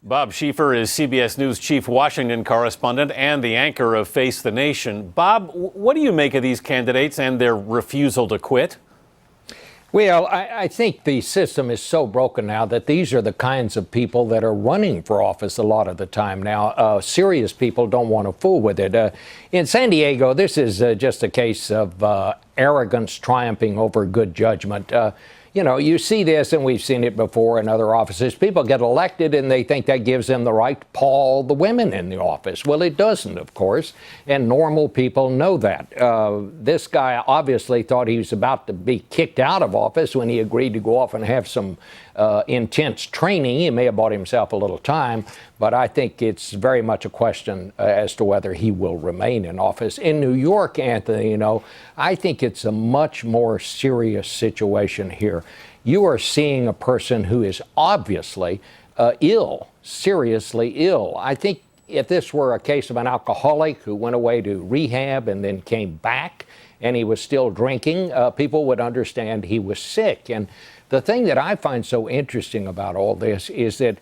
Bob Schieffer is CBS News chief Washington correspondent and the anchor of Face the Nation. Bob, what do you make of these candidates and their refusal to quit? Well, I think the system is so broken now that these are the kinds of people that are running for office a lot of the time now. Serious people don't want to fool with it. In San Diego, this is just a case of arrogance triumphing over good judgment. You know, you see this, and we've seen it before in other offices. People get elected, and they think that gives them the right to paw the women in the office. Well, it doesn't, of course, and normal people know that. This guy obviously thought he was about to be kicked out of office when he agreed to go off and have some intense training. He may have bought himself a little time, but I think it's very much a question as to whether he will remain in office. In New York, Anthony, you know, I think it's a much more serious situation here. You are seeing a person who is obviously ill, seriously ill. I think if this were a case of an alcoholic who went away to rehab and then came back and he was still drinking, people would understand he was sick. And the thing that I find so interesting about all this is that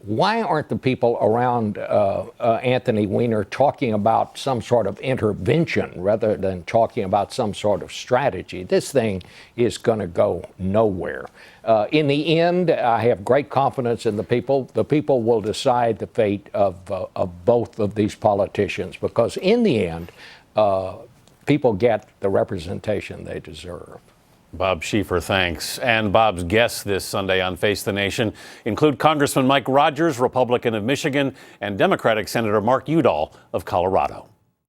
why aren't the people around Anthony Weiner talking about some sort of intervention rather than talking about some sort of strategy? This thing is going to go nowhere. In the end, I have great confidence in the people. The people will decide the fate of both of these politicians because in the end, people get the representation they deserve. Bob Schieffer, thanks. And Bob's guests this Sunday on Face the Nation include Congressman Mike Rogers, Republican of Michigan, and Democratic Senator Mark Udall of Colorado.